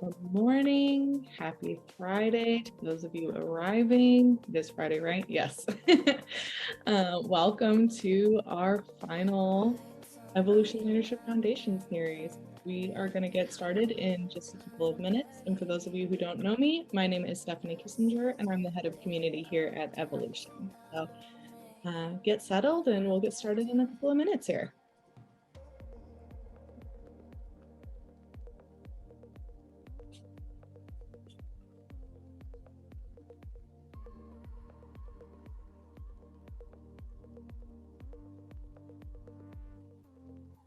Good morning. Happy Friday to those of you arriving. This Friday, right? Yes. Welcome to our final Evolution Leadership Foundation series. We are going to get started in just a couple of minutes. And for those of you who don't know me, my name is Stephanie Kissinger, and I'm the head of community here at Evolution. So get settled and we'll get started in a couple of minutes here.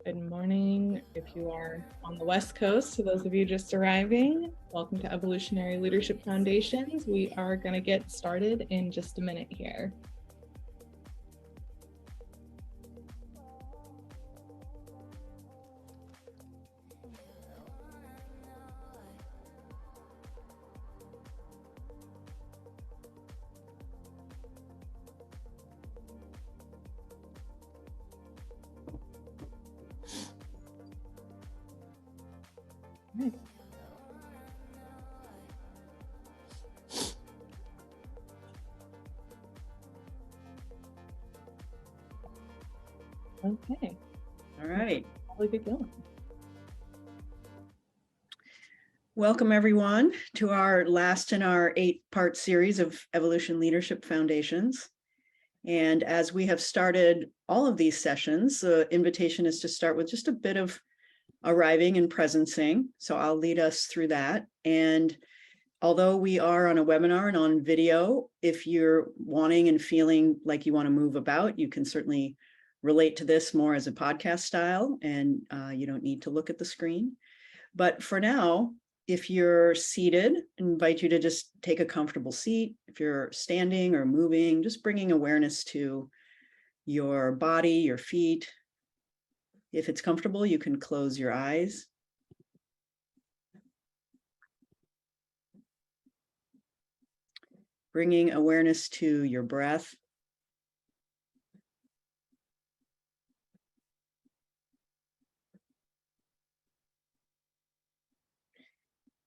Good morning. If you are on the West Coast, to those of you just arriving, welcome to Evolutionary Leadership Foundations. We are going to get started in just a minute here. Right. Okay. All right. I'll get going. Welcome, everyone, to our last in our 8-part series of Evolution Leadership Foundations. And as we have started all of these sessions, the invitation is to start with just a bit of arriving and presencing. So I'll lead us through that. And although we are on a webinar and on video, if you're wanting and feeling like you want to move about, you can certainly relate to this more as a podcast style, and you don't need to look at the screen. But for now, if you're seated, I invite you to just take a comfortable seat. If you're standing or moving, just bringing awareness to your body, your feet. If it's comfortable, you can close your eyes. Bringing awareness to your breath.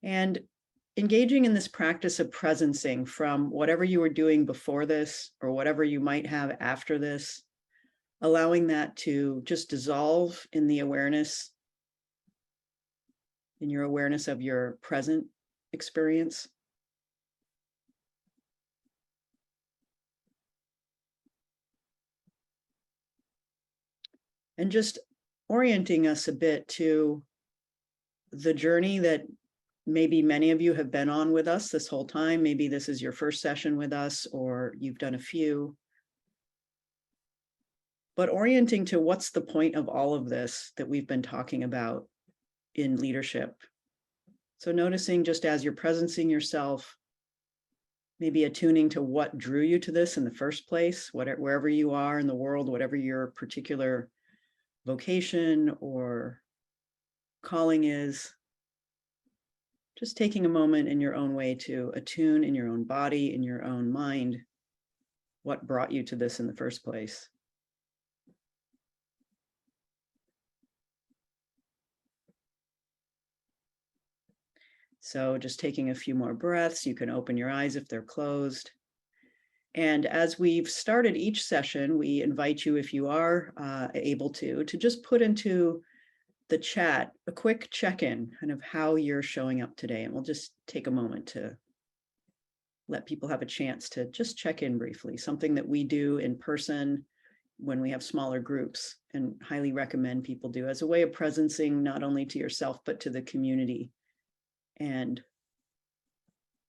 And engaging in this practice of presencing from whatever you were doing before this or whatever you might have after this, allowing that to just dissolve in the awareness, in your awareness of your present experience. And just orienting us a bit to the journey that maybe many of you have been on with us this whole time. Maybe this is your first session with us, or you've done a few. But orienting to what's the point of all of this that we've been talking about in leadership. So noticing just as you're presencing yourself, maybe attuning to what drew you to this in the first place, wherever you are in the world, whatever your particular vocation or calling is. Just taking a moment in your own way to attune in your own body, in your own mind, what brought you to this in the first place. So just taking a few more breaths, you can open your eyes if they're closed. And as we've started each session, we invite you, if you are able to just put into the chat a quick check-in kind of how you're showing up today. And we'll just take a moment to let people have a chance to just check in briefly, something that we do in person when we have smaller groups, and highly recommend people do as a way of presencing not only to yourself, but to the community and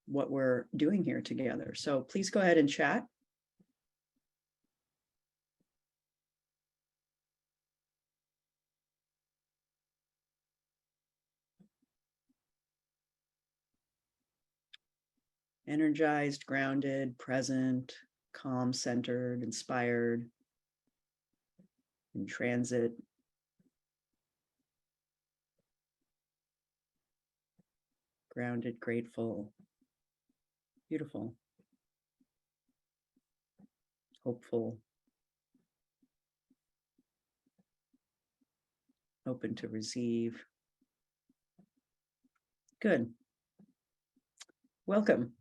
what we're doing here together. So please go ahead and chat. Energized, grounded, present, calm, centered, inspired, in transit. Grounded, grateful, beautiful, hopeful, open to receive. Good. Welcome.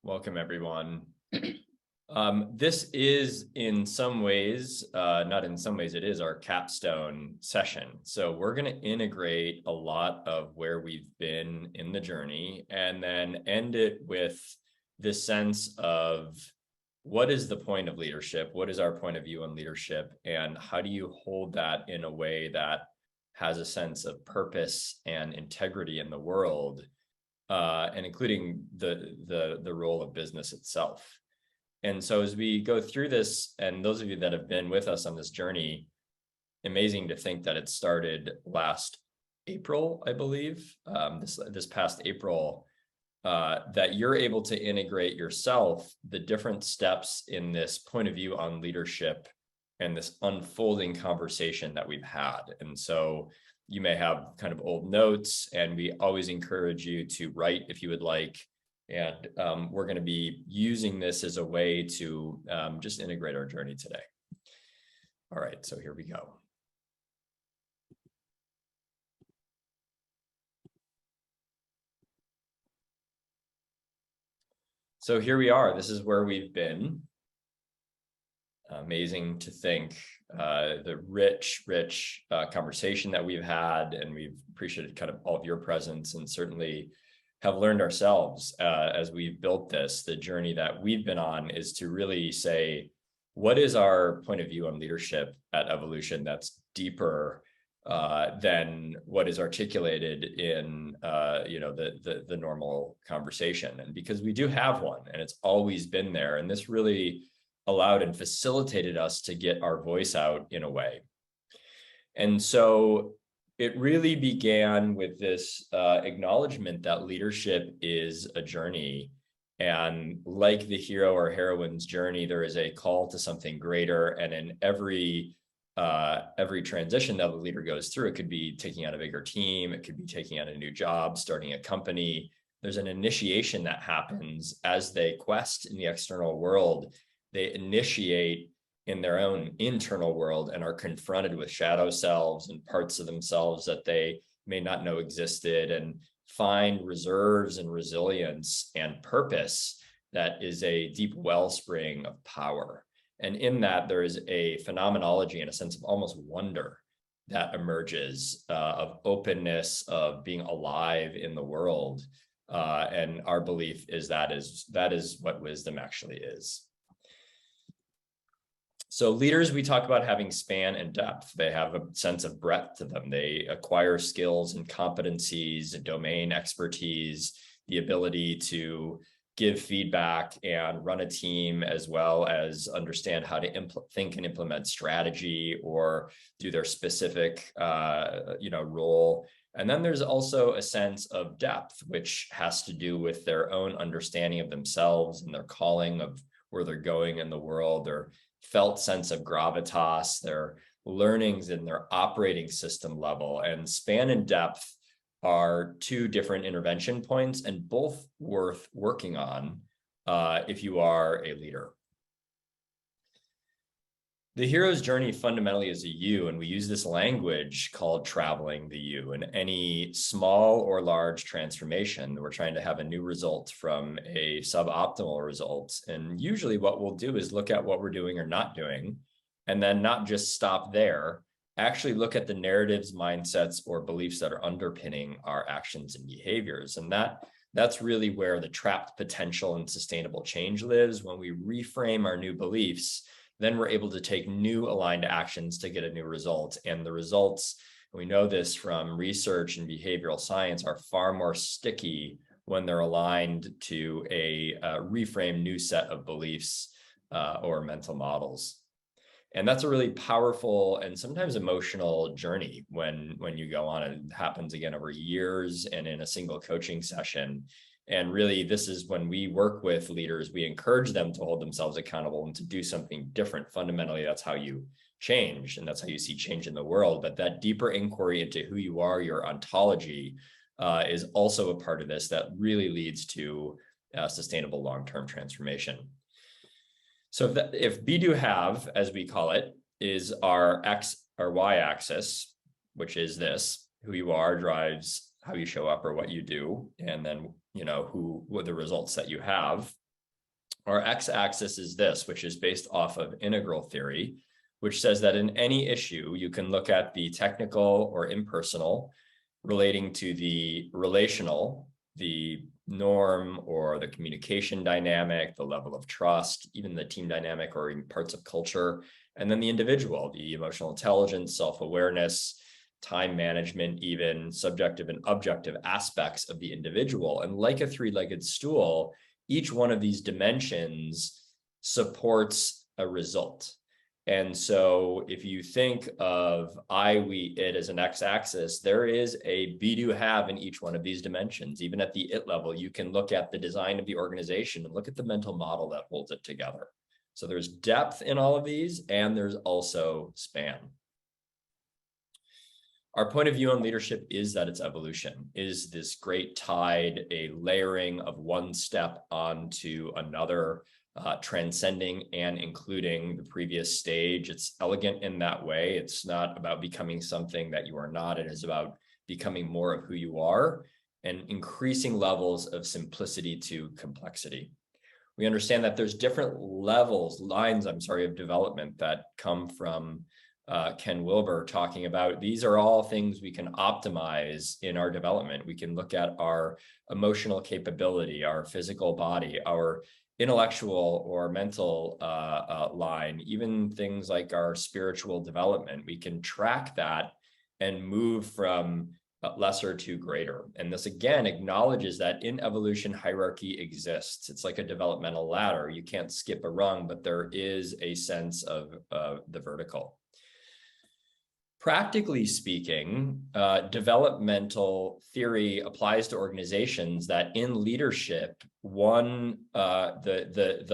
Welcome, everyone. This is in some ways, not in some ways, it is our capstone session. So we're going to integrate a lot of where we've been in the journey and then end it with this sense of what is the point of leadership? What is our point of view on leadership? And how do you hold that in a way that has a sense of purpose and integrity in the world, and including the role of business itself? And so as we go through this, and those of you that have been with us on this journey, amazing to think that it started last April, I believe, this past April, that you're able to integrate yourself, the different steps in this point of view on leadership and this unfolding conversation that we've had. And so you may have kind of old notes, and we always encourage you to write if you would like. And we're going to be using this as a way to just integrate our journey today. All right, so here we go. So here we are. This is where we've been. Amazing to think the rich conversation that we've had, and we've appreciated kind of all of your presence, and certainly have learned ourselves as we've built this. The journey that we've been on is to really say, what is our point of view on leadership at Evolution that's deeper than what is articulated in the normal conversation? And because we do have one, and it's always been there, and this really allowed and facilitated us to get our voice out in a way. And so it really began with this acknowledgement that leadership is a journey. And like the hero or heroine's journey, there is a call to something greater. And in every transition that the leader goes through, it could be taking on a bigger team, it could be taking on a new job, starting a company. There's an initiation that happens as they quest in the external world. They initiate in their own internal world and are confronted with shadow selves and parts of themselves that they may not know existed, and find reserves and resilience and purpose that is a deep wellspring of power. And in that, there is a phenomenology and a sense of almost wonder that emerges, of openness, of being alive in the world. And our belief is that is what wisdom actually is. So leaders, we talk about having span and depth. They have a sense of breadth to them. They acquire skills and competencies, domain expertise, the ability to give feedback and run a team, as well as understand how to think and implement strategy or do their specific role. And then there's also a sense of depth, which has to do with their own understanding of themselves and their calling, of where they're going in the world, their felt sense of gravitas, their learnings in their operating system level. And span and depth are two different intervention points, and both worth working on if you are a leader. The hero's journey fundamentally is a U, and we use this language called traveling the U. In any small or large transformation, we're trying to have a new result from a suboptimal result. And usually what we'll do is look at what we're doing or not doing, and then not just stop there, actually look at the narratives, mindsets, or beliefs that are underpinning our actions and behaviors. And that's really where the trapped potential and sustainable change lives. When we reframe our new beliefs, then we're able to take new aligned actions to get a new result. And the results, we know this from research and behavioral science, are far more sticky when they're aligned to a reframed new set of beliefs or mental models. And that's a really powerful and sometimes emotional journey when you go on. It happens again over years and in a single coaching session. And really, this is when we work with leaders, we encourage them to hold themselves accountable and to do something different. Fundamentally, that's how you change, and that's how you see change in the world. But that deeper inquiry into who you are, your ontology, is also a part of this that really leads to sustainable long-term transformation. So if be do have, as we call it, is our y-axis, which is this, who you are drives how you show up or what you do, and then, what the results that you have. Our x-axis is this, which is based off of integral theory, which says that in any issue, you can look at the technical or impersonal relating to the relational, the norm or the communication dynamic, the level of trust, even the team dynamic or even parts of culture, and then the individual, the emotional intelligence, self-awareness, time management, even subjective and objective aspects of the individual. And like a three-legged stool, each one of these dimensions supports a result. And so if you think of I, we, it as an x-axis, there is a be, do, have in each one of these dimensions. Even at the it level, you can look at the design of the organization and look at the mental model that holds it together. So there's depth in all of these, and there's also span. Our point of view on leadership is that it's evolution, is this great tide, a layering of one step onto another, transcending and including the previous stage. It's elegant in that way. It's not about becoming something that you are not. It is about becoming more of who you are and increasing levels of simplicity to complexity. We understand that there's different lines of development that come from Ken Wilber talking about. These are all things we can optimize in our development. We can look at our emotional capability, our physical body, our intellectual or mental line, even things like our spiritual development. We can track that and move from lesser to greater. And this again acknowledges that in evolution, hierarchy exists. It's like a developmental ladder. You can't skip a rung, but there is a sense of the vertical. Practically speaking, developmental theory applies to organizations that in leadership, the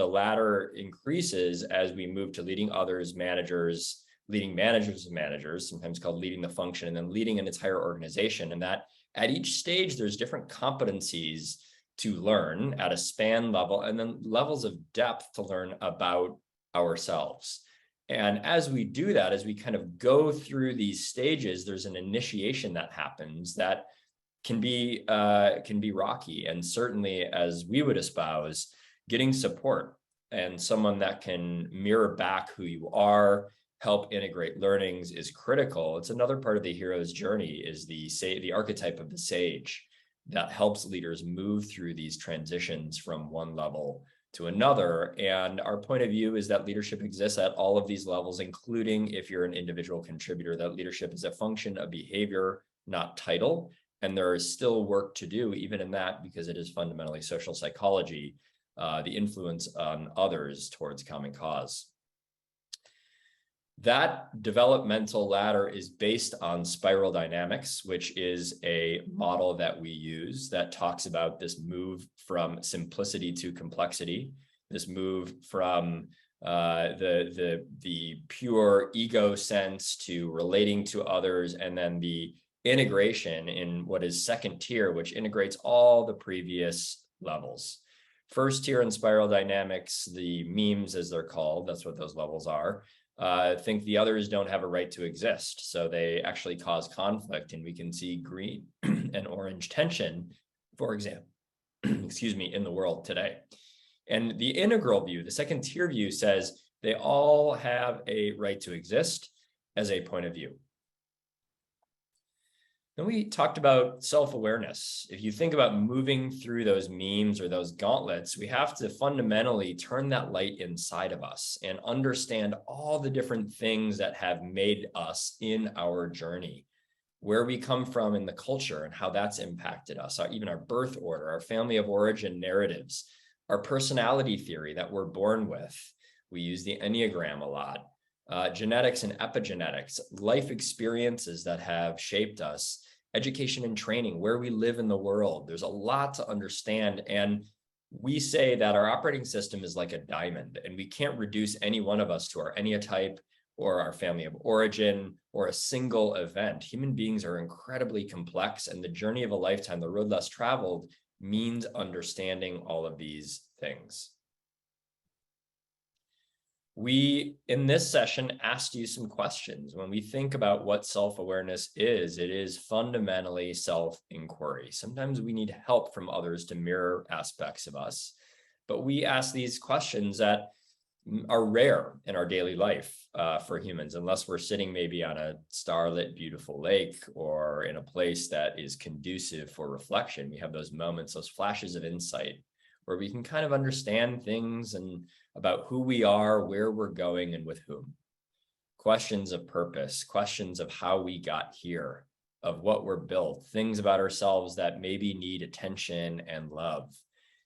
ladder increases as we move to leading others, managers, leading managers of managers, sometimes called leading the function, and then leading an entire organization. And that at each stage, there's different competencies to learn at a span level, and then levels of depth to learn about ourselves. And as we do that, as we kind of go through these stages, there's an initiation that happens that can be rocky. And certainly, as we would espouse, getting support and someone that can mirror back who you are, help integrate learnings is critical. It's another part of the hero's journey, is the archetype of the sage that helps leaders move through these transitions from one level to another. And our point of view is that leadership exists at all of these levels, including if you're an individual contributor, that leadership is a function of behavior, not title. And there is still work to do even in that, because it is fundamentally social psychology, the influence on others towards common cause. That developmental ladder is based on spiral dynamics, which is a model that we use that talks about this move from simplicity to complexity, this move from the pure ego sense to relating to others, and then the integration in what is second tier, which integrates all the previous levels. First tier in spiral dynamics, the memes as they're called, that's what those levels are, think the others don't have a right to exist. So they actually cause conflict, and we can see green and orange tension, for example, excuse me, in the world today. And the integral view, the second tier view, says they all have a right to exist as a point of view. Then we talked about self-awareness. If you think about moving through those memes or those gauntlets, we have to fundamentally turn that light inside of us and understand all the different things that have made us in our journey, where we come from in the culture and how that's impacted us, even our birth order, our family of origin narratives, our personality theory that we're born with. We use the Enneagram a lot. Genetics and epigenetics, life experiences that have shaped us, education and training, where we live in the world. There's a lot to understand. And we say that our operating system is like a diamond, and we can't reduce any one of us to our enneatype or our family of origin or a single event. Human beings are incredibly complex, and the journey of a lifetime, the road less traveled, means understanding all of these things. We, in this session, asked you some questions. When we think about what self-awareness is, it is fundamentally self-inquiry. Sometimes we need help from others to mirror aspects of us, but we ask these questions that are rare in our daily life for humans, unless we're sitting maybe on a starlit, beautiful lake or in a place that is conducive for reflection. We have those moments, those flashes of insight where we can kind of understand things and about who we are, where we're going, and with whom. Questions of purpose, questions of how we got here, of what we're built, things about ourselves that maybe need attention and love.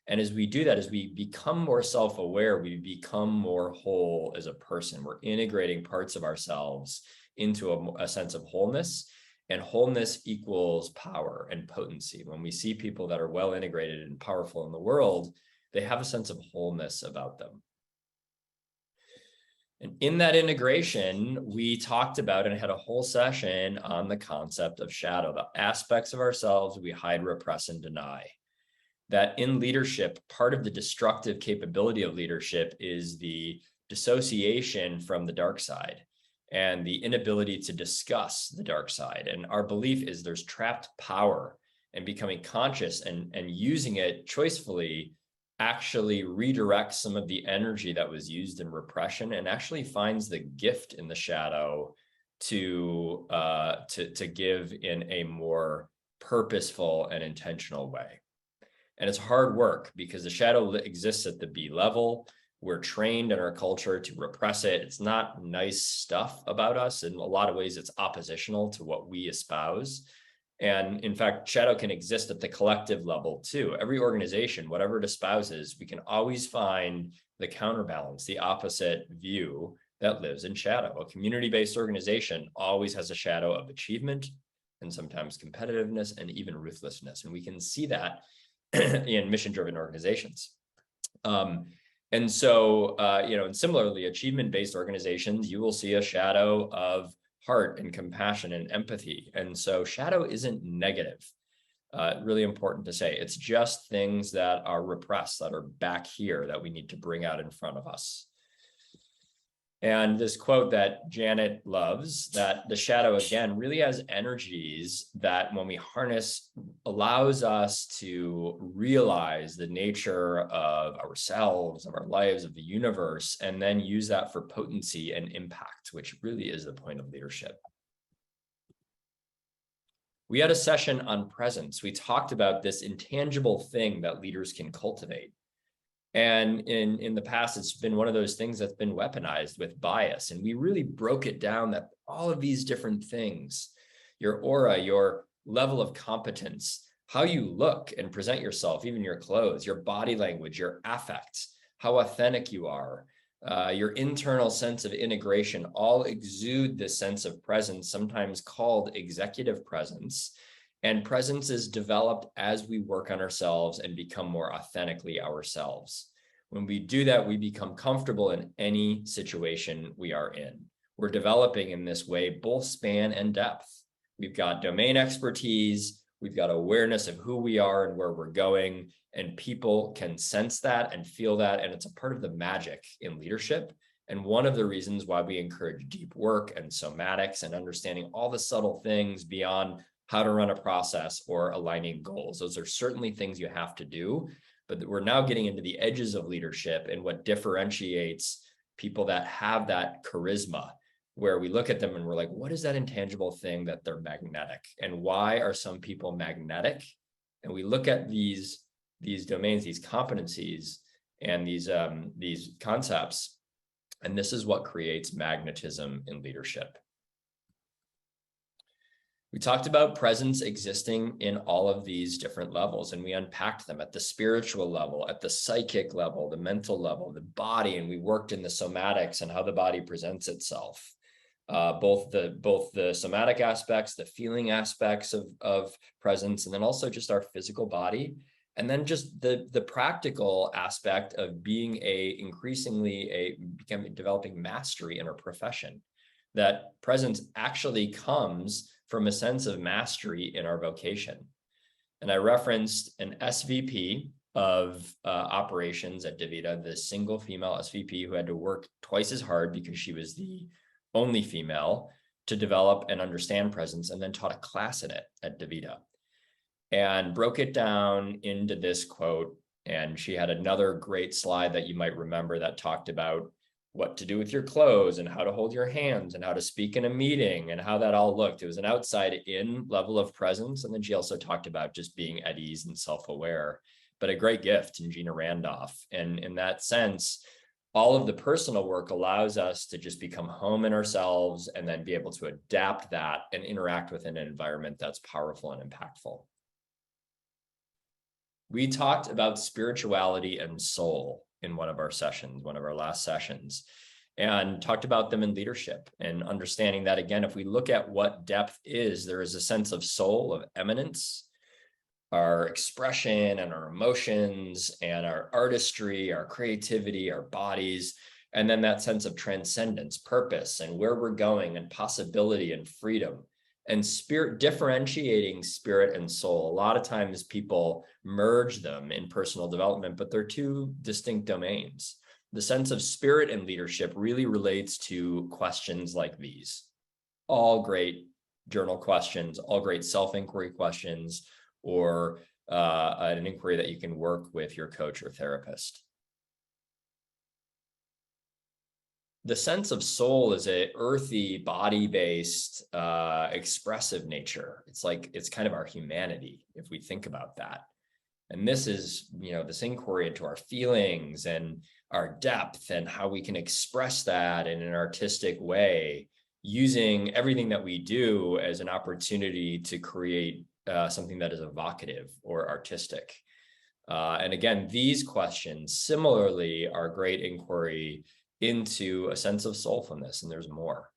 And as we do that, as we become more self-aware, we become more whole as a person. We're integrating parts of ourselves into a sense of wholeness, and wholeness equals power and potency. When we see people that are well integrated and powerful in the world, they have a sense of wholeness about them. And in that integration, we talked about and had a whole session on the concept of shadow, the aspects of ourselves we hide, repress, and deny. That in leadership, part of the destructive capability of leadership is the dissociation from the dark side and the inability to discuss the dark side. And our belief is there's trapped power, and becoming conscious and using it choicefully actually redirects some of the energy that was used in repression and actually finds the gift in the shadow to give in a more purposeful and intentional way. And it's hard work because the shadow exists at the B level. We're trained in our culture to repress it. It's not nice stuff about us. In a lot of ways, it's oppositional to what we espouse. And in fact, shadow can exist at the collective level too. Every organization, whatever it espouses, we can always find the counterbalance, the opposite view that lives in shadow. A community-based organization always has a shadow of achievement and sometimes competitiveness and even ruthlessness. And we can see that in mission-driven organizations. And similarly, achievement-based organizations, you will see a shadow of heart and compassion and empathy. And so shadow isn't negative. Really important to say. It's just things that are repressed, that are back here, that we need to bring out in front of us. And this quote that Janet loves, that the shadow, again, really has energies that when we harness, allows us to realize the nature of ourselves, of our lives, of the universe, and then use that for potency and impact, which really is the point of leadership. We had a session on presence. We talked about this intangible thing that leaders can cultivate. And in the past, it's been one of those things that's been weaponized with bias. And we really broke it down that all of these different things, your aura, your level of competence, how you look and present yourself, even your clothes, your body language, your affects, how authentic you are, your internal sense of integration, all exude this sense of presence, sometimes called executive presence. And presence is developed as we work on ourselves and become more authentically ourselves. When we do that, we become comfortable in any situation we are in. We're developing in this way both span and depth. We've got domain expertise, we've got awareness of who we are and where we're going, and people can sense that and feel that, and it's a part of the magic in leadership. And one of the reasons why we encourage deep work and somatics and understanding all the subtle things beyond how to run a process or aligning goals. Those are certainly things you have to do, but we're now getting into the edges of leadership and what differentiates people that have that charisma, where we look at them and we're like, what is that intangible thing that they're magnetic? And why are some people magnetic? And we look at these domains, these competencies, and these concepts, and this is what creates magnetism in leadership. We talked about presence existing in all of these different levels, and we unpacked them at the spiritual level, at the psychic level, the mental level, the body, and we worked in the somatics and how the body presents itself. Both the somatic aspects, the feeling aspects of presence, and then also just our physical body, and then just the practical aspect of being developing mastery in our profession. That presence actually comes from a sense of mastery in our vocation. And I referenced an SVP of operations at DaVita, the single female SVP who had to work twice as hard because she was the only female to develop and understand presence, and then taught a class in it at DaVita and broke it down into this quote. And she had another great slide that you might remember that talked about what to do with your clothes and how to hold your hands and how to speak in a meeting and how that all looked. It was an outside in level of presence. And then she also talked about just being at ease and self-aware, but a great gift in Gina Randolph. And in that sense, all of the personal work allows us to just become home in ourselves and then be able to adapt that and interact within an environment that's powerful and impactful. We talked about spirituality and soul in one of our sessions, one of our last sessions, and talked about them in leadership and understanding that, again, if we look at what depth is, there is a sense of soul, of eminence, our expression and our emotions and our artistry, our creativity, our bodies, and then that sense of transcendence, purpose, and where we're going and possibility and freedom. And spirit, differentiating spirit and soul. A lot of times people merge them in personal development, but they're two distinct domains. The sense of spirit and leadership really relates to questions like these. All great journal questions, all great self-inquiry questions, or an inquiry that you can work with your coach or therapist. The sense of soul is a earthy, body-based, expressive nature. It's kind of our humanity, if we think about that. And this is, this inquiry into our feelings and our depth and how we can express that in an artistic way, using everything that we do as an opportunity to create something that is evocative or artistic. And again, these questions similarly are great inquiry into a sense of soulfulness, and there's more.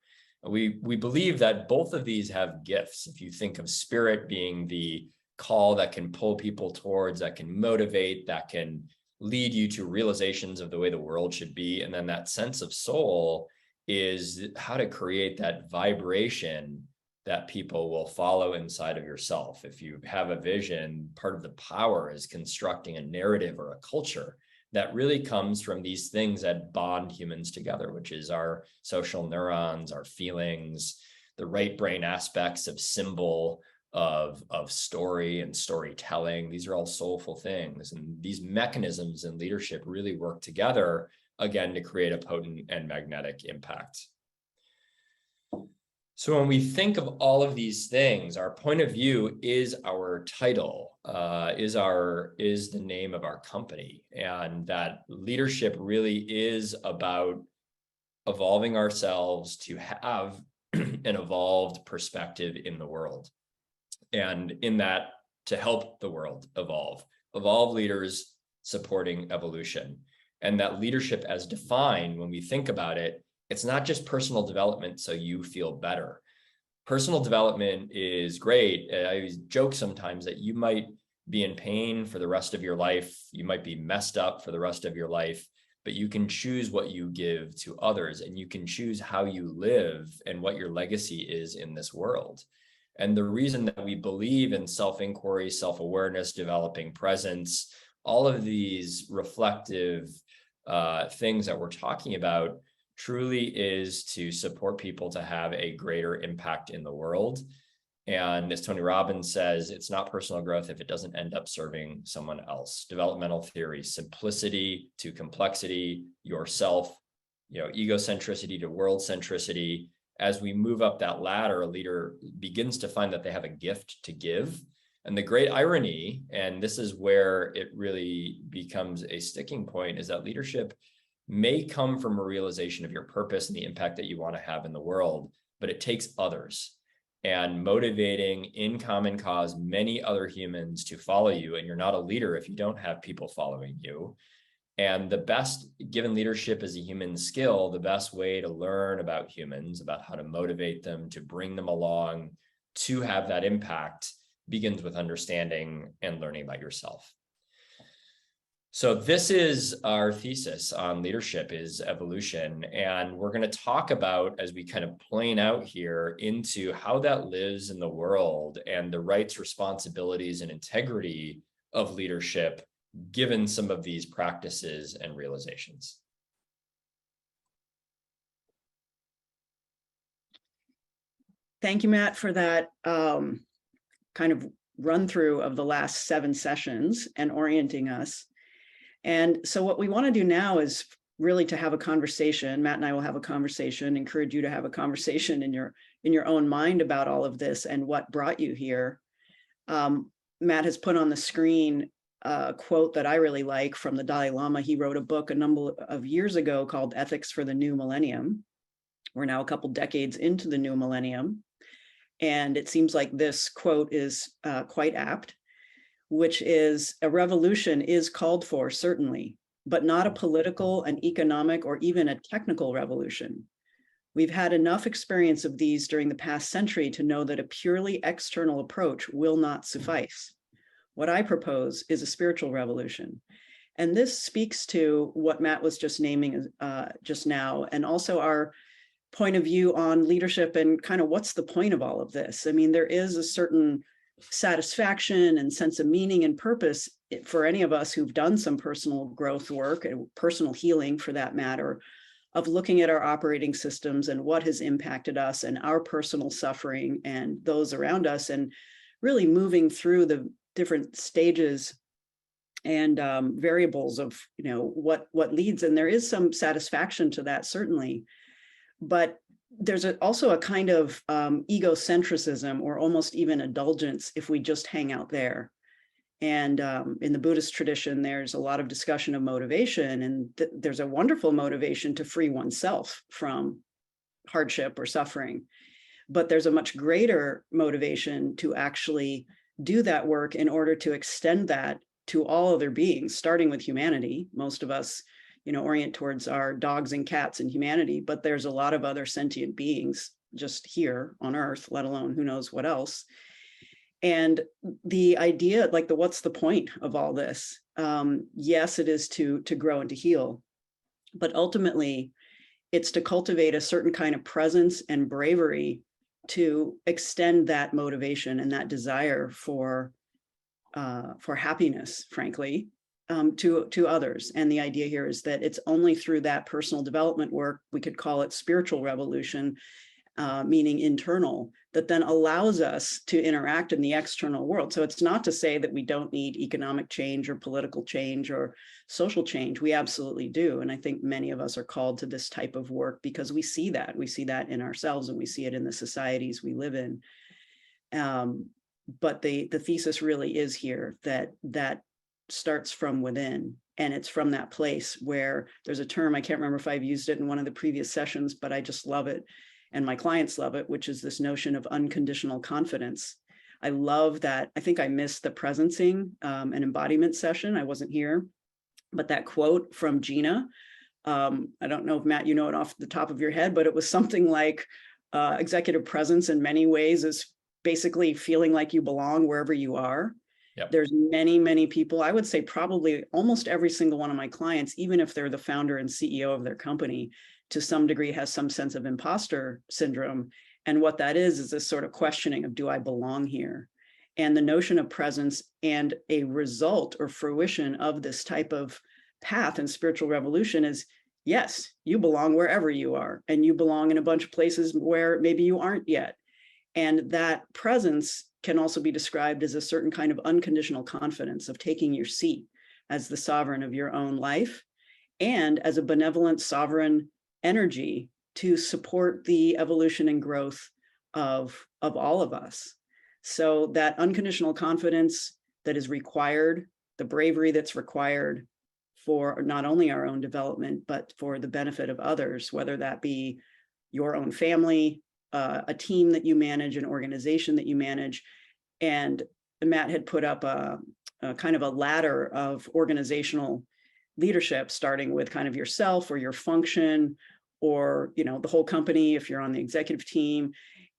We believe that both of these have gifts. If you think of spirit being the call that can pull people towards, that can motivate, that can lead you to realizations of the way the world should be, and then that sense of soul is how to create that vibration that people will follow inside of yourself. If you have a vision, part of the power is constructing a narrative or a culture that really comes from these things that bond humans together, which is our social neurons, our feelings, the right brain aspects of symbol, of story and storytelling. These are all soulful things. And these mechanisms in leadership really work together, again, to create a potent and magnetic impact. So when we think of all of these things, our point of view is our title, is the name of our company. And that leadership really is about evolving ourselves to have an evolved perspective in the world. And in that, to help the world evolve leaders supporting evolution. And that leadership as defined, when we think about it, it's not just personal development so you feel better. Personal development is great. I always joke sometimes that you might be in pain for the rest of your life. You might be messed up for the rest of your life, but you can choose what you give to others, and you can choose how you live and what your legacy is in this world. And the reason that we believe in self-inquiry, self-awareness, developing presence, all of these reflective things that we're talking about truly is to support people to have a greater impact in the world. And as Tony Robbins says, it's not personal growth if it doesn't end up serving someone else. Developmental theory, simplicity to complexity, yourself, egocentricity to world centricity. As we move up that ladder, a leader begins to find that they have a gift to give. And the great irony, and this is where it really becomes a sticking point, is that leadership may come from a realization of your purpose and the impact that you want to have in the world, but it takes others and motivating in common cause many other humans to follow you. And you're not a leader if you don't have people following you. And the best, given leadership is a human skill, the best way to learn about humans, about how to motivate them, to bring them along, to have that impact, begins with understanding and learning about yourself. So this is our thesis on leadership, is evolution. And we're going to talk about, as we kind of plane out here, into how that lives in the world and the rights, responsibilities, and integrity of leadership given some of these practices and realizations? Thank you, Matt, for that kind of run through of the last 7 sessions and orienting us. And so what we want to do now is really to have a conversation. Matt and I will have a conversation, encourage you to have a conversation in your own mind about all of this and what brought you here. Matt has put on the screen a quote that I really like from the Dalai Lama. He wrote a book a number of years ago called Ethics for the New Millennium. We're now a couple decades into the new millennium. And it seems like this quote is quite apt, which is, a revolution is called for, certainly, but not a political, an economic, or even a technical revolution. We've had enough experience of these during the past century to know that a purely external approach will not suffice. What I propose is a spiritual revolution. And this speaks to what Matt was just naming just now, and also our point of view on leadership and kind of what's the point of all of this. I mean, there is a certain satisfaction and sense of meaning and purpose for any of us who've done some personal growth work and personal healing, for that matter, of looking at our operating systems and what has impacted us and our personal suffering and those around us, and really moving through the different stages and variables of, what leads. And there is some satisfaction to that, certainly. But there's also a kind of egocentrism, or almost even indulgence, if we just hang out there. And in the Buddhist tradition, there's a lot of discussion of motivation, and there's a wonderful motivation to free oneself from hardship or suffering. But there's a much greater motivation to actually do that work in order to extend that to all other beings, starting with humanity. Most of us orient towards our dogs and cats and humanity, but there's a lot of other sentient beings just here on Earth, let alone who knows what else. And the idea, like what's the point of all this? Yes, it is to grow and to heal, but ultimately it's to cultivate a certain kind of presence and bravery to extend that motivation and that desire for happiness, frankly, to others. And the idea here is that it's only through that personal development work, we could call it spiritual revolution, meaning internal, that then allows us to interact in the external world. So it's not to say that we don't need economic change or political change or social change. We absolutely do. And I think many of us are called to this type of work because we see that. We see that in ourselves, and we see it in the societies we live in. But the thesis really is here that starts from within. And it's from that place where there's a term, I can't remember if I've used it in one of the previous sessions, but I just love it. And my clients love it, which is this notion of unconditional confidence. I love that. I think I missed the presencing and embodiment session. I wasn't here, but that quote from Gina, I don't know if Matt, you know it off the top of your head, but it was something like executive presence in many ways is basically feeling like you belong wherever you are. Yep. There's many, many people, I would say probably almost every single one of my clients, even if they're the founder and CEO of their company, to some degree has some sense of imposter syndrome. And what that is this sort of questioning of, do I belong here? And the notion of presence and a result or fruition of this type of path and spiritual revolution is, yes, you belong wherever you are, and you belong in a bunch of places where maybe you aren't yet. And that presence can also be described as a certain kind of unconditional confidence of taking your seat as the sovereign of your own life, and as a benevolent sovereign energy to support the evolution and growth of all of us. So that unconditional confidence that is required, the bravery that's required for not only our own development, but for the benefit of others, whether that be your own family, a team that you manage, an organization that you manage. And Matt had put up a kind of a ladder of organizational leadership, starting with kind of yourself or your function, or the whole company if you're on the executive team.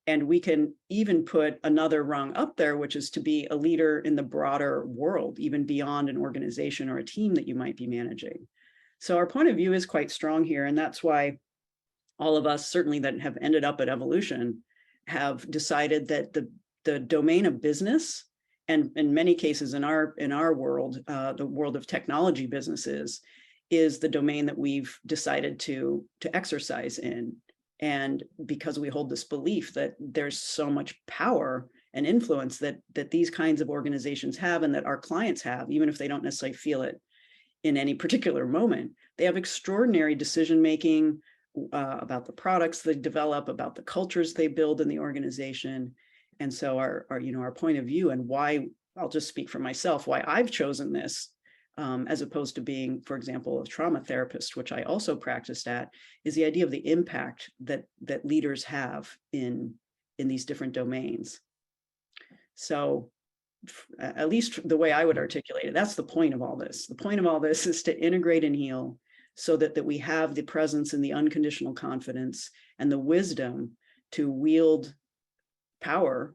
And we can even put another rung up there, which is to be a leader in the broader world, even beyond an organization or a team that you might be managing. So our point of view is quite strong here. And that's why all of us, certainly that have ended up at Evolution, have decided that the domain of business and in many cases in our world, the world of technology businesses, is the domain that we've decided to exercise in. And because we hold this belief that there's so much power and influence that these kinds of organizations have, and that our clients have, even if they don't necessarily feel it in any particular moment, they have extraordinary decision making about the products they develop, about the cultures they build in the organization. And so our point of view, and why, I'll just speak for myself, why I've chosen this, as opposed to being, for example, a trauma therapist, which I also practiced at, is the idea of the impact that leaders have in these different domains. So at least the way I would articulate it, that's the point of all this. The point of all this is to integrate and heal, so that we have the presence and the unconditional confidence and the wisdom to wield power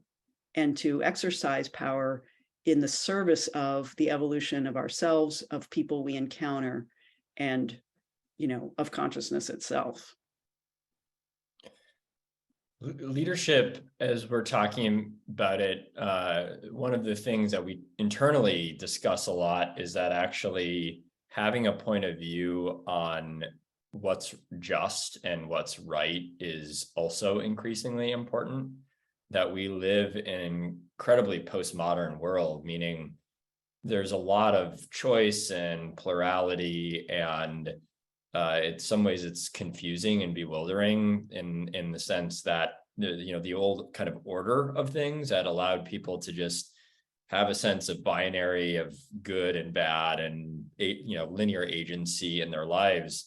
and to exercise power in the service of the evolution of ourselves, of people we encounter, and, of consciousness itself. Leadership, as we're talking about it, one of the things that we internally discuss a lot is that actually having a point of view on what's just and what's right is also increasingly important. That we live in an incredibly postmodern world, meaning there's a lot of choice and plurality, and in some ways it's confusing and bewildering in the sense that the old kind of order of things that allowed people to just have a sense of binary of good and bad and linear agency in their lives.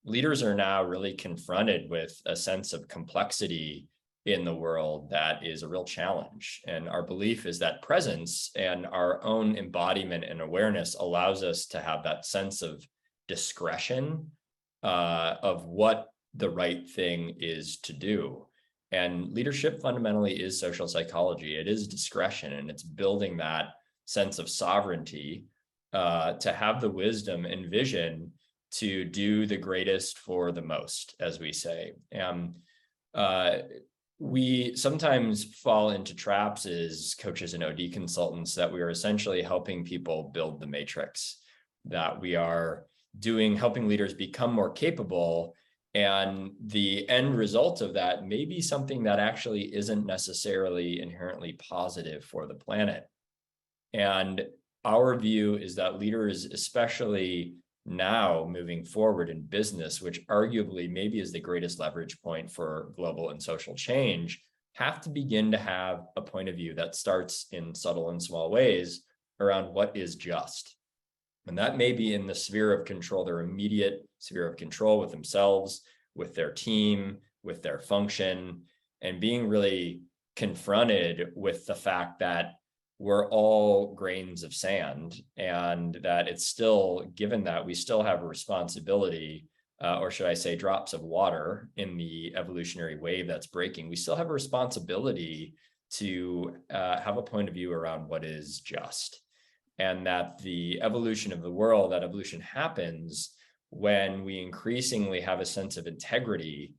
Leaders are now really confronted with a sense of complexity in the world that is a real challenge. And our belief is that presence and our own embodiment and awareness allows us to have that sense of discretion of what the right thing is to do. And leadership fundamentally is social psychology. It is discretion, and it's building that sense of sovereignty to have the wisdom and vision to do the greatest for the most, as we say. And we sometimes fall into traps as coaches and OD consultants that we are essentially helping people build the matrix, that we are helping leaders become more capable. And the end result of that may be something that actually isn't necessarily inherently positive for the planet. And our view is that leaders, especially now moving forward in business, which arguably maybe is the greatest leverage point for global and social change, have to begin to have a point of view that starts in subtle and small ways around what is just. And that may be in the sphere of control, their immediate sphere of control with themselves, with their team, with their function, and being really confronted with the fact that we're all grains of sand, and that it's still, given that we still have a responsibility, or should I say drops of water in the evolutionary wave that's breaking, we still have a responsibility to have a point of view around what is just. And that the evolution of the world, that evolution happens when we increasingly have a sense of integrity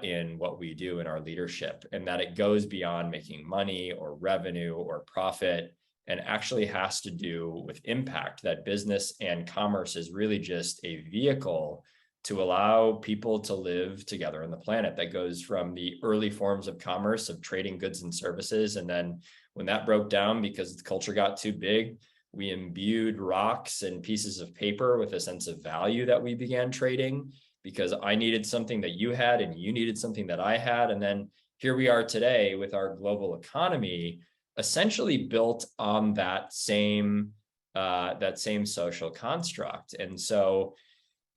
in what we do in our leadership, and that it goes beyond making money or revenue or profit, and actually has to do with impact, that business and commerce is really just a vehicle to allow people to live together on the planet. That goes from the early forms of commerce of trading goods and services, and then when that broke down because the culture got too big, we imbued rocks and pieces of paper with a sense of value that we began trading, because I needed something that you had and you needed something that I had. And then here we are today with our global economy, essentially built on that same social construct. And so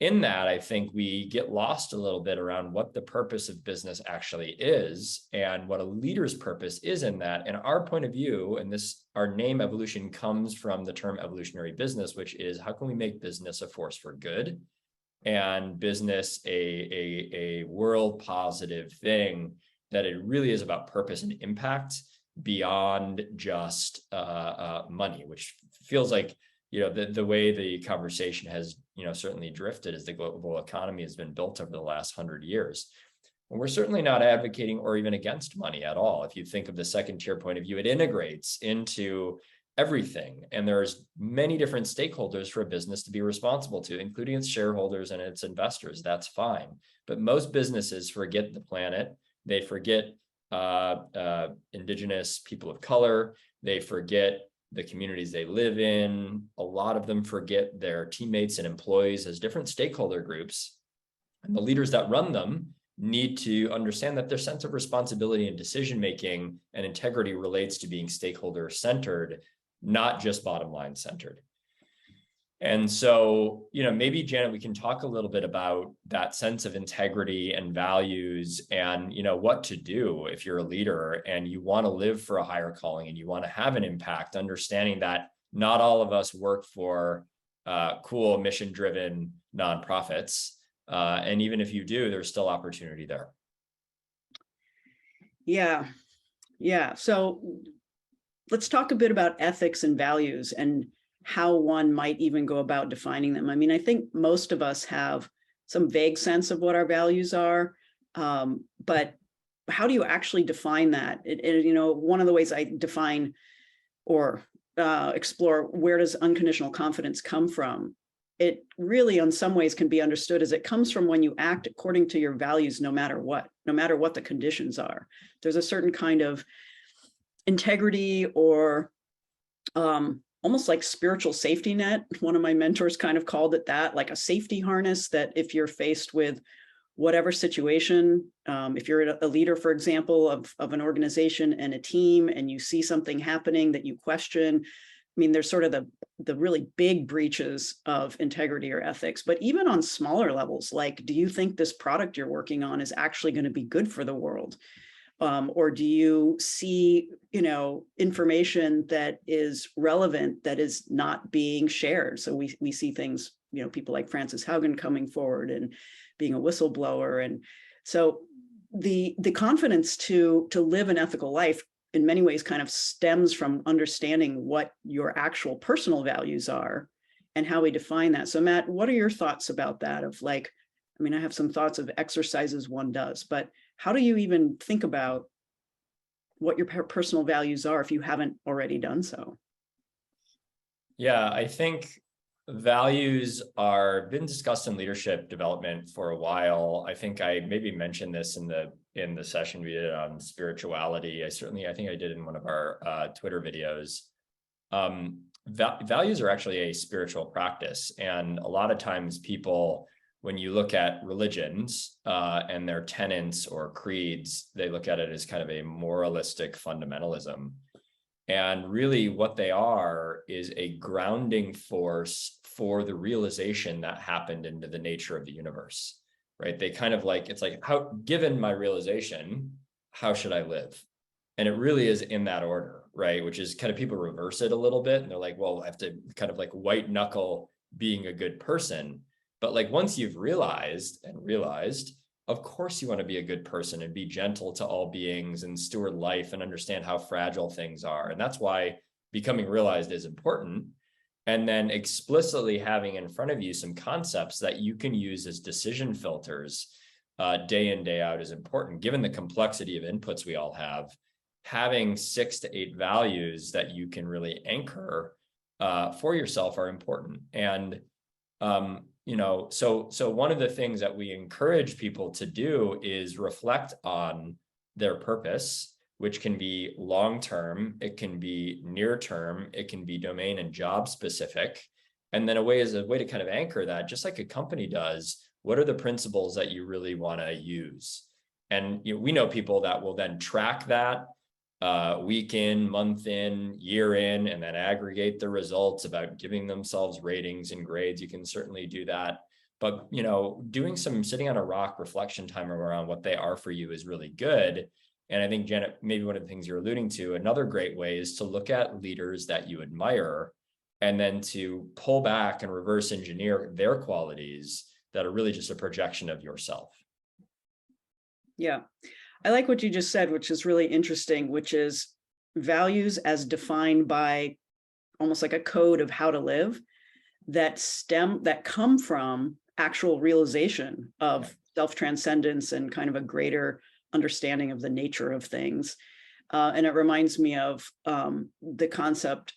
in that, I think we get lost a little bit around what the purpose of business actually is and what a leader's purpose is in that. And our point of view, and our name Evolution comes from the term evolutionary business, which is how can we make business a force for good and business a world positive thing, that it really is about purpose and impact beyond just money, which feels like the way the conversation has certainly drifted as the global economy has been built over the last 100 years. And we're certainly not advocating or even against money at all. If you think of the second tier point of view, it integrates into everything. And there's many different stakeholders for a business to be responsible to, including its shareholders and its investors. That's fine. But most businesses forget the planet. They forget indigenous people of color. They forget the communities they live in. A lot of them forget their teammates and employees as different stakeholder groups. And the leaders that run them need to understand that their sense of responsibility and decision-making and integrity relates to being stakeholder-centered, not just bottom line centered. And so, maybe Janet, we can talk a little bit about that sense of integrity and values and, what to do if you're a leader and you want to live for a higher calling and you want to have an impact, understanding that not all of us work for cool mission-driven nonprofits. And even if you do, there's still opportunity there. Yeah. So let's talk a bit about ethics and values and how one might even go about defining them. I mean, I think most of us have some vague sense of what our values are, but how do you actually define that? One of the ways I define or explore where does unconditional confidence come from, it really in some ways can be understood as it comes from when you act according to your values, no matter what the conditions are. There's a certain kind of integrity or almost like spiritual safety net. One of my mentors kind of called it that, like a safety harness, that if you're faced with whatever situation, if you're a leader, for example, of an organization and a team, and you see something happening that you question, I mean, there's sort of the really big breaches of integrity or ethics, but even on smaller levels, like, do you think this product you're working on is actually going to be good for the world? Or do you see, information that is relevant that is not being shared? So we see things, people like Frances Haugen coming forward and being a whistleblower. And so the confidence to live an ethical life in many ways kind of stems from understanding what your actual personal values are and how we define that. So Matt, what are your thoughts about that? I have some thoughts of exercises one does, but how do you even think about what your personal values are if you haven't already done so? Yeah, I think values are been discussed in leadership development for a while. I think I maybe mentioned this in the session we did on spirituality. I think I did in one of our Twitter videos. Values are actually a spiritual practice, and a lot of times people, when you look at religions and their tenets or creeds, they look at it as kind of a moralistic fundamentalism. And really what they are is a grounding force for the realization that happened into the nature of the universe, right? They kind of it's like, how, given my realization, how should I live? And it really is in that order, right? Which is kind of, people reverse it a little bit and they're like, well, I have to kind of white knuckle being a good person. But once you've realized, of course you want to be a good person and be gentle to all beings and steward life and understand how fragile things are. And that's why becoming realized is important. And then explicitly having in front of you some concepts that you can use as decision filters day in, day out is important. Given the complexity of inputs we all have, having 6 to 8 values that you can really anchor for yourself are important. And so one of the things that we encourage people to do is reflect on their purpose, which can be long-term, it can be near-term, it can be domain and job specific. And then a way to kind of anchor that, just like a company does, what are the principles that you really want to use? And we know people that will then track that week in, month in, year in, and then aggregate the results about giving themselves ratings and grades. You can certainly do that. But, doing some sitting on a rock reflection time around what they are for you is really good. And I think, Janet, maybe one of the things you're alluding to, another great way is to look at leaders that you admire and then to pull back and reverse engineer their qualities that are really just a projection of yourself. Yeah. I like what you just said, which is really interesting, which is values as defined by almost like a code of how to live that come from actual realization of self-transcendence and kind of a greater understanding of the nature of things. And it reminds me of the concept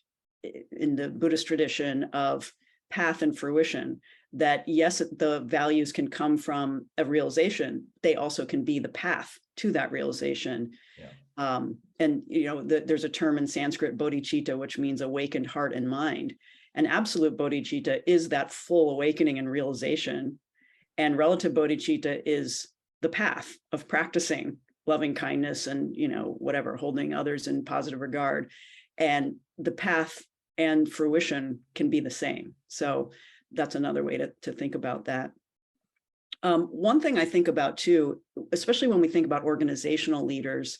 in the Buddhist tradition of path and fruition, that yes, the values can come from a realization, they also can be the path to that realization. Yeah. And there's a term in Sanskrit, bodhicitta, which means awakened heart and mind. And absolute bodhicitta is that full awakening and realization. And relative bodhicitta is the path of practicing loving kindness and, whatever, holding others in positive regard. And the path and fruition can be the same. So that's another way to think about that. One thing I think about too, especially when we think about organizational leaders,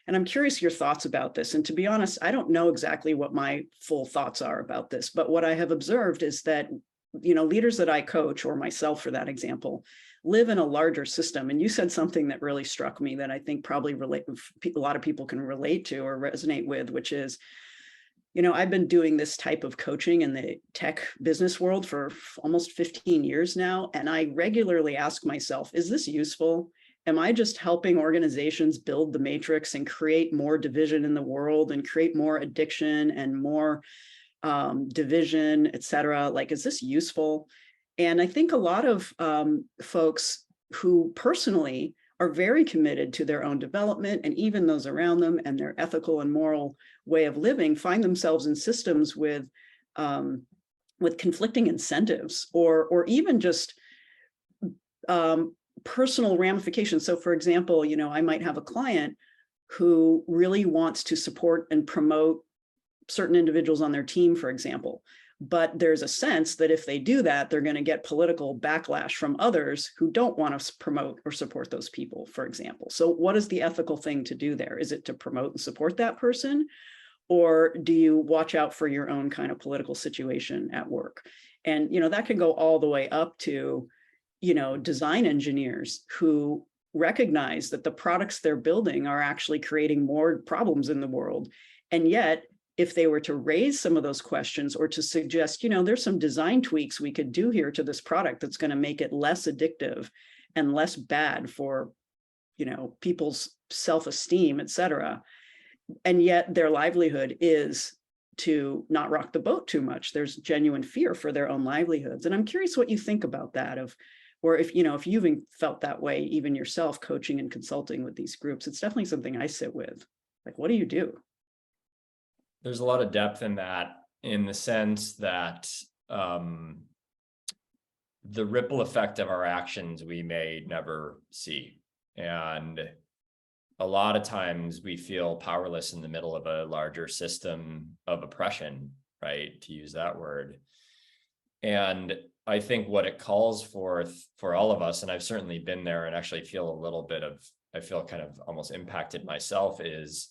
and I'm curious your thoughts about this. And to be honest, I don't know exactly what my full thoughts are about this, but what I have observed is that, leaders that I coach, or myself for that example, live in a larger system. And you said something that really struck me that I think probably a lot of people can relate to or resonate with, which is, I've been doing this type of coaching in the tech business world for almost 15 years now. And I regularly ask myself, is this useful? Am I just helping organizations build the matrix and create more division in the world and create more addiction and more division, et cetera? Like, is this useful? And I think a lot of folks who personally are very committed to their own development and even those around them and their ethical and moral way of living find themselves in systems with conflicting incentives or even just personal ramifications. So for example, I might have a client who really wants to support and promote certain individuals on their team, for example. But there's a sense that if they do that, they're going to get political backlash from others who don't want to promote or support those people, for example. So what is the ethical thing to do there? Is it to promote and support that person? Or do you watch out for your own kind of political situation at work? And, that can go all the way up to, design engineers who recognize that the products they're building are actually creating more problems in the world. And yet, if they were to raise some of those questions or to suggest, there's some design tweaks we could do here to this product that's going to make it less addictive and less bad for, people's self-esteem, et cetera. And yet their livelihood is to not rock the boat too much. There's genuine fear for their own livelihoods. And I'm curious what you think about that, or if you've even felt that way, even yourself coaching and consulting with these groups. It's definitely something I sit with. Like, what do you do? There's a lot of depth in that, in the sense that the ripple effect of our actions we may never see. And a lot of times we feel powerless in the middle of a larger system of oppression, right? To use that word. And I think what it calls for all of us, and I've certainly been there and actually feel I feel kind of almost impacted myself, is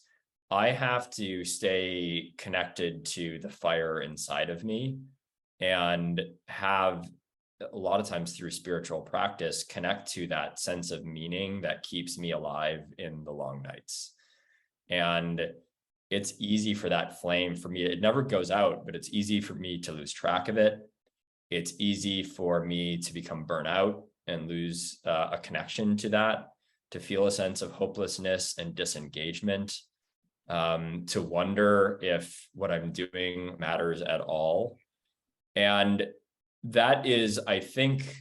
I have to stay connected to the fire inside of me and have, a lot of times through spiritual practice, connect to that sense of meaning that keeps me alive in the long nights. And it's easy for that flame for me. It never goes out, but it's easy for me to lose track of it. It's easy for me to become burnt out and lose a connection to that, to feel a sense of hopelessness and disengagement. To wonder if what I'm doing matters at all. And that is, I think,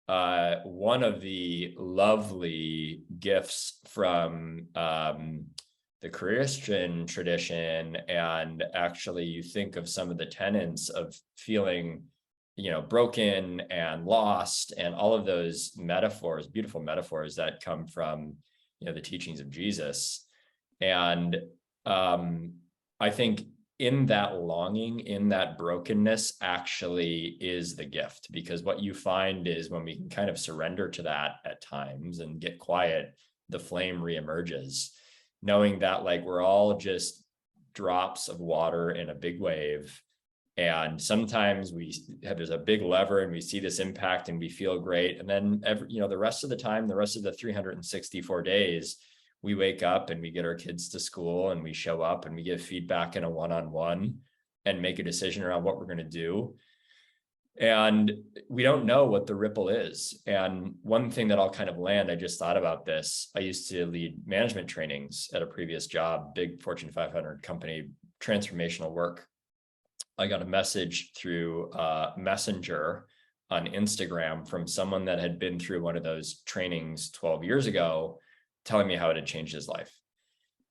one of the lovely gifts from the Christian tradition. And actually, you think of some of the tenets of feeling, broken and lost, and all of those metaphors, beautiful metaphors that come from, the teachings of Jesus. And I think in that longing, in that brokenness, actually is the gift, because what you find is when we can kind of surrender to that at times and get quiet, the flame reemerges, knowing that like we're all just drops of water in a big wave. And sometimes there's a big lever and we see this impact and we feel great. And then the rest of the time, the rest of the 364 days, we wake up and we get our kids to school and we show up and we give feedback in a one-on-one and make a decision around what we're going to do. And we don't know what the ripple is. And one thing that I'll kind of land, I just thought about this. I used to lead management trainings at a previous job, big Fortune 500 company, transformational work. I got a message through Messenger on Instagram from someone that had been through one of those trainings 12 years ago, telling me how it had changed his life.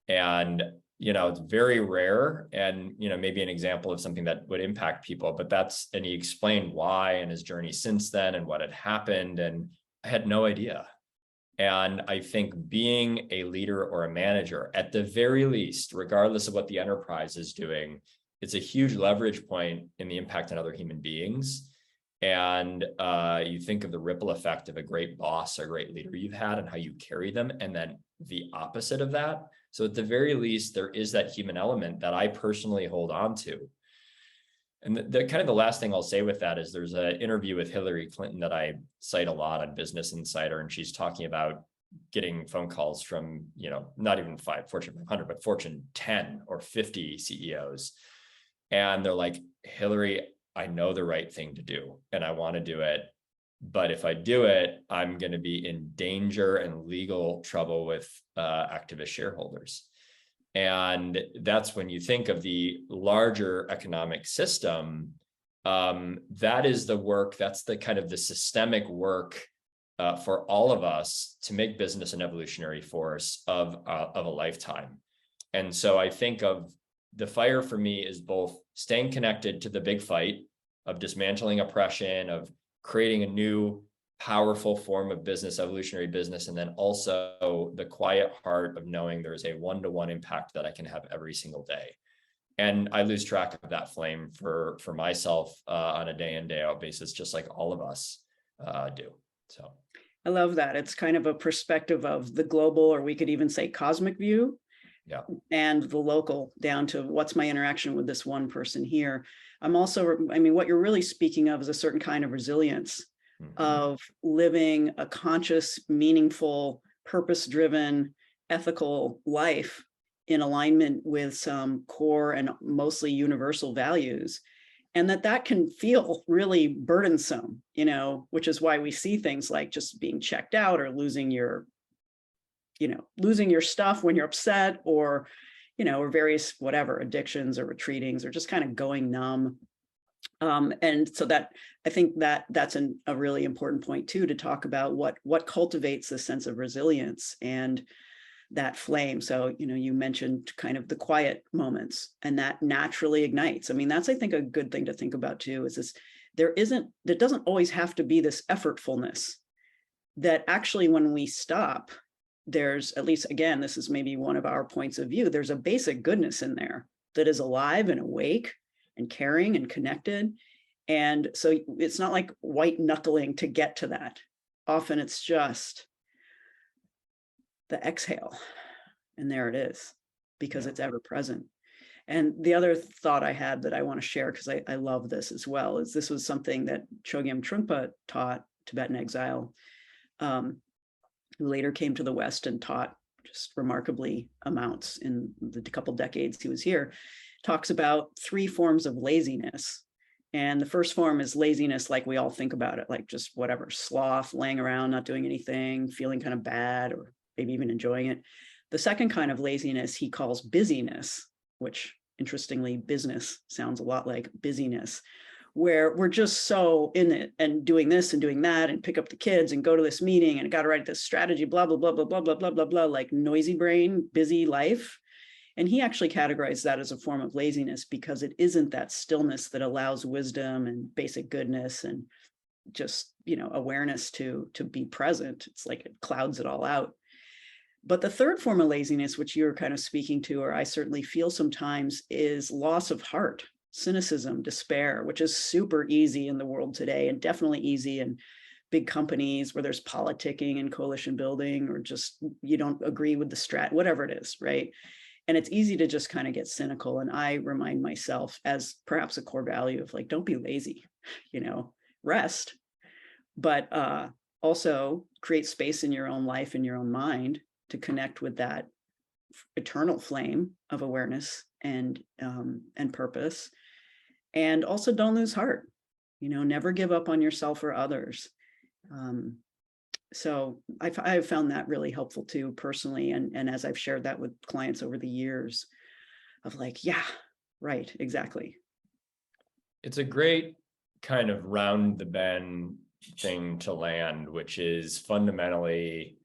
And it's very rare, and maybe an example of something that would impact people, but and he explained why and his journey since then and what had happened, and I had no idea. And I think being a leader or a manager, at the very least, regardless of what the enterprise is doing, it's a huge leverage point in the impact on other human beings. And you think of the ripple effect of a great boss or a great leader you've had and how you carry them, and then the opposite of that. So at the very least, there is that human element that I personally hold on to. And the kind of the last thing I'll say with that is there's an interview with Hillary Clinton that I cite a lot on Business Insider, and she's talking about getting phone calls from, not even Fortune 500, but Fortune 10 or 50 CEOs. And they're like, Hillary, I know the right thing to do and I want to do it. But if I do it, I'm going to be in danger and legal trouble with activist shareholders. And that's when you think of the larger economic system, that is the work, that's the kind of the systemic work for all of us to make business an evolutionary force of a lifetime. And so I think of the fire for me is both staying connected to the big fight of dismantling oppression, of creating a new powerful form of business, evolutionary business, and then also the quiet heart of knowing there is a one-to-one impact that I can have every single day. And I lose track of that flame for myself on a day in, day out basis, just like all of us do. So I love that. It's kind of a perspective of the global, or we could even say cosmic view, yeah, and the local down to what's my interaction with this one person here. What you're really speaking of is a certain kind of resilience of living a conscious, meaningful, purpose-driven, ethical life in alignment with some core and mostly universal values. And that can feel really burdensome, which is why we see things like just being checked out or losing your stuff when you're upset, or various whatever addictions or retreatings, or just kind of going numb. And so that, I think that's a really important point too, to talk about what cultivates this sense of resilience and that flame. So, you mentioned kind of the quiet moments, and that naturally ignites. I mean, that's, I think, a good thing to think about too, is this, there doesn't always have to be this effortfulness, that actually when we stop, there's, at least again, this is maybe one of our points of view, there's a basic goodness in there that is alive and awake and caring and connected. And so it's not like white knuckling to get to that. Often it's just the exhale, and there it is, because it's ever present. And the other thought I had that I want to share, because I love this as well, is this was something that Chogyam Trungpa taught, Tibetan exile, who later came to the West and taught just remarkably amounts in the couple decades he was here. Talks about 3 forms of laziness. And the first form is laziness like we all think about it, like just whatever, sloth, laying around, not doing anything, feeling kind of bad, or maybe even enjoying it. The second kind of laziness he calls busyness, which interestingly, business sounds a lot like busyness, where we're just so in it and doing this and doing that and pick up the kids and go to this meeting and got to write this strategy, blah, blah, blah, blah, blah, blah, blah, blah, blah, like noisy brain, busy life. And he actually categorized that as a form of laziness, because it isn't that stillness that allows wisdom and basic goodness and just, awareness to be present. It's like it clouds it all out. But the third form of laziness, which you're kind of speaking to, or I certainly feel sometimes, is loss of heart, cynicism, despair, which is super easy in the world today, and definitely easy in big companies where there's politicking and coalition building, or just you don't agree with the whatever it is, right? And it's easy to just kind of get cynical. And I remind myself, as perhaps a core value, of like, don't be lazy, rest, but also create space in your own life, in your own mind, to connect with that eternal flame of awareness and purpose. And also don't lose heart. Never give up on yourself or others. So I've found that really helpful too, personally. And as I've shared that with clients over the years of like, yeah, right, exactly. It's a great kind of round the bend thing to land, which is fundamentally,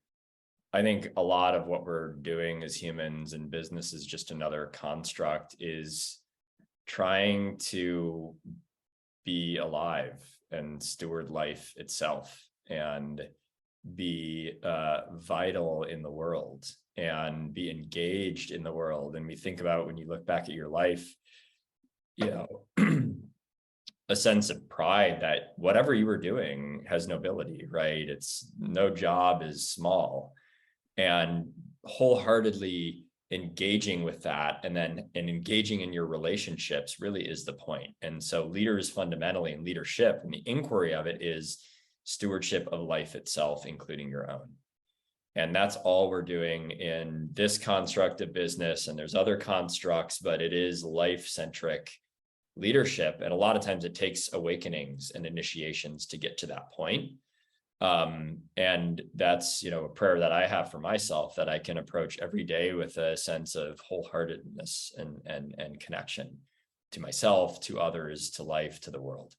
I think a lot of what we're doing as humans, and business is just another construct, is trying to be alive and steward life itself and be vital in the world and be engaged in the world. And we think about, when you look back at your life, a sense of pride that whatever you were doing has nobility, right? It's no job is small, and wholeheartedly engaging with that and engaging in your relationships really is the point. And so leaders fundamentally, in leadership, and the inquiry of it, is stewardship of life itself, including your own. And that's all we're doing in this construct of business. And there's other constructs, but it is life-centric leadership. And a lot of times it takes awakenings and initiations to get to that point. And that's, a prayer that I have for myself, that I can approach every day with a sense of wholeheartedness and connection to myself, to others, to life, to the world.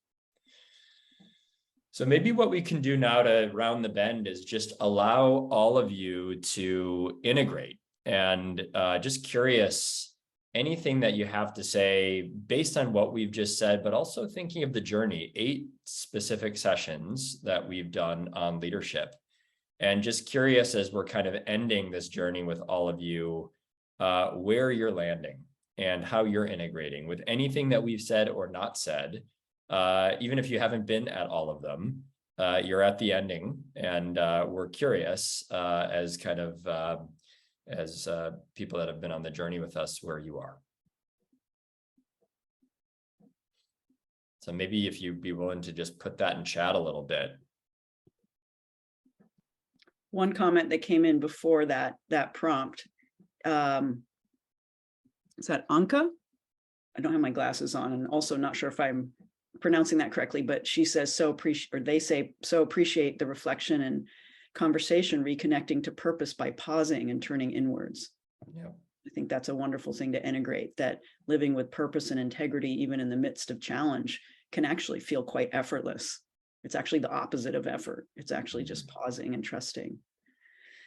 So maybe what we can do now to round the bend is just allow all of you to integrate, and just curious, anything that you have to say based on what we've just said, but also thinking of the journey, 8 specific sessions that we've done on leadership. And just curious, as we're kind of ending this journey with all of you, where you're landing and how you're integrating with anything that we've said or not said. Even if you haven't been at all of them, you're at the ending, and we're curious as kind of as people that have been on the journey with us, where you are. So maybe if you'd be willing to just put that in chat a little bit. One comment that came in before that prompt, is that Anka? I don't have my glasses on, and also not sure if I'm pronouncing that correctly, but she says, they say, so appreciate the reflection and conversation, reconnecting to purpose by pausing and turning inwards. Yeah. I think that's a wonderful thing to integrate, that living with purpose and integrity, even in the midst of challenge, can actually feel quite effortless. It's actually the opposite of effort. It's actually just pausing and trusting.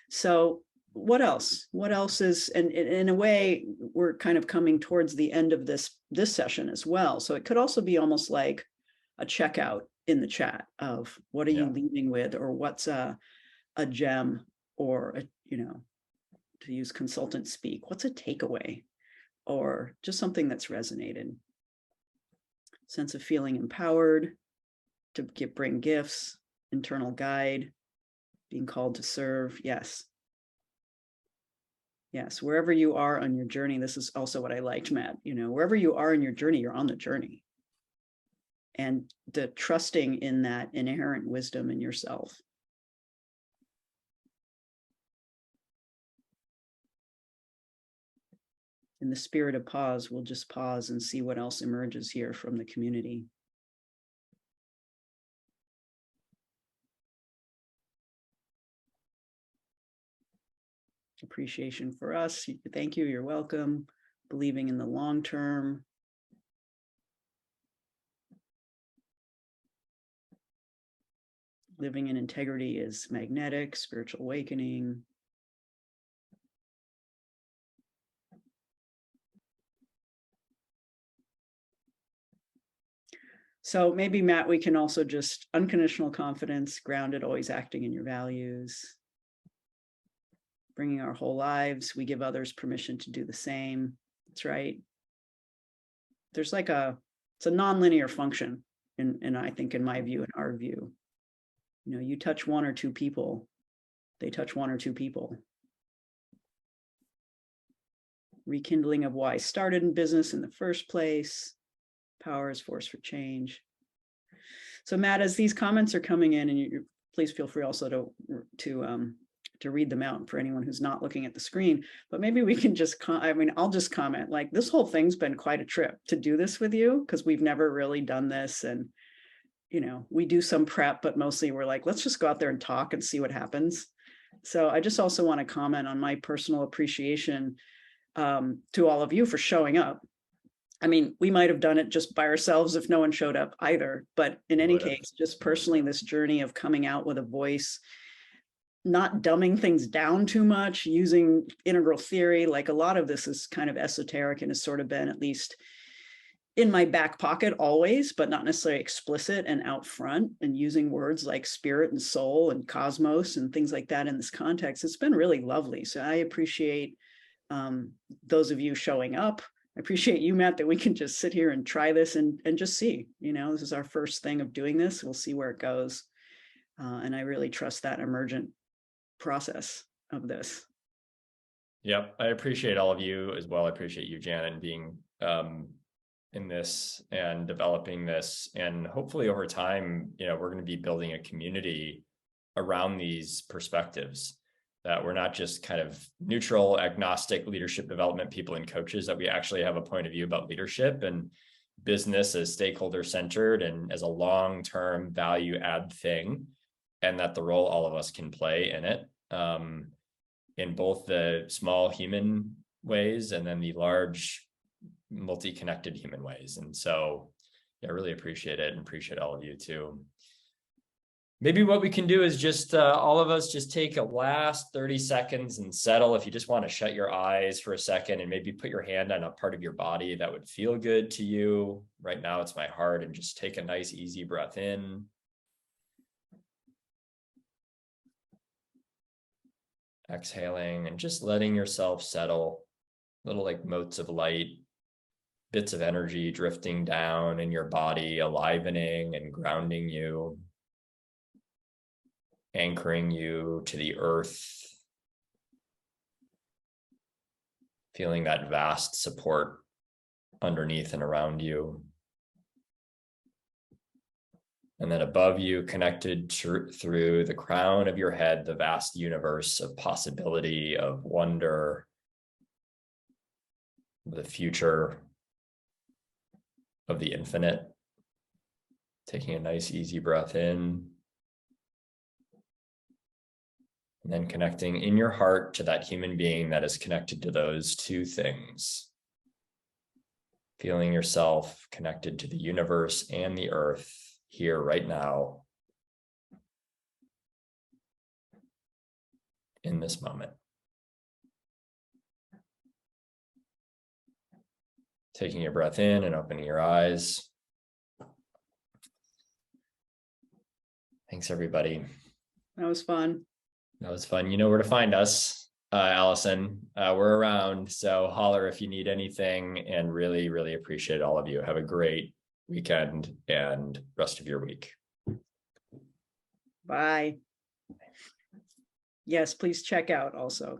So what else? What else is, and in a way, we're kind of coming towards the end of this session as well. So it could also be almost like a checkout in the chat of what are you leaving with, or what's a gem, or to use consultant speak, what's a takeaway, or just something that's resonated. Sense of feeling empowered to bring gifts, internal guide, being called to serve. Yes, wherever you are on your journey. This is also what I liked, Matt. Wherever you are in your journey, you're on the journey, and the trusting in that inherent wisdom in yourself. In the spirit of pause, we'll just pause and see what else emerges here from the community. Appreciation for us. Thank you. You're welcome. Believing in the long term. Living in integrity is magnetic, spiritual awakening. So maybe, Matt, we can also just unconditional confidence, grounded, always acting in your values. Bringing our whole lives, we give others permission to do the same. That's right. There's like it's a nonlinear function, and I think, in my view, in our view, you touch 1 or 2 people, they touch 1 or 2 people. Rekindling of why I started in business in the first place. Power is force for change. So Matt, as these comments are coming in, and you please feel free also to read them out for anyone who's not looking at the screen, but maybe we can just, I'll just comment, like, this whole thing's been quite a trip to do this with you, because we've never really done this. And we do some prep, but mostly we're like, let's just go out there and talk and see what happens. So I just also want to comment on my personal appreciation to all of you for showing up. I mean, we might have done it just by ourselves if no one showed up either. But in any case, just personally, this journey of coming out with a voice, not dumbing things down too much, using integral theory, like a lot of this is kind of esoteric and has sort of been at least in my back pocket always, but not necessarily explicit and out front, and using words like spirit and soul and cosmos and things like that in this context. It's been really lovely. So I appreciate those of you showing up. I appreciate you, Matt, that we can just sit here and try this and just see, this is our first thing of doing this. We'll see where it goes. And I really trust that emergent process of this. Yep. I appreciate all of you as well. I appreciate you, Janet, being in this and developing this. And hopefully over time, we're going to be building a community around these perspectives, that we're not just kind of neutral, agnostic leadership development people and coaches, that we actually have a point of view about leadership and business as stakeholder centered and as a long-term value add thing, and that the role all of us can play in it, in both the small human ways and then the large multi-connected human ways. And so I really appreciate it and appreciate all of you too. Maybe what we can do is just all of us just take a last 30 seconds and settle. If you just want to shut your eyes for a second and maybe put your hand on a part of your body that would feel good to you. Right now it's my heart, and just take a nice easy breath in. Exhaling and just letting yourself settle, little like motes of light, bits of energy drifting down in your body, alivening and grounding you, anchoring you to the earth, feeling that vast support underneath and around you. And then above you, connected through the crown of your head, the vast universe of possibility, of wonder, the future, of the infinite. Taking a nice easy breath in. And then connecting in your heart to that human being that is connected to those two things. Feeling yourself connected to the universe and the earth here right now, in this moment. Taking your breath in and opening your eyes. Thanks, everybody. That was fun. That was fun. You know where to find us, Allison. We're around, so holler if you need anything, and really, really appreciate all of you. Have a great weekend and rest of your week. Bye. Yes, please check out also.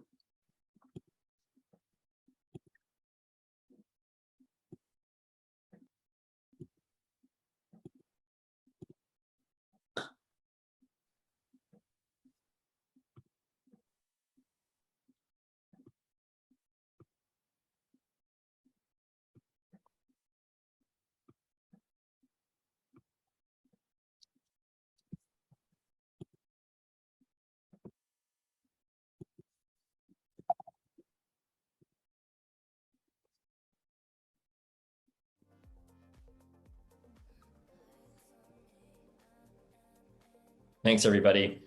Thanks, everybody.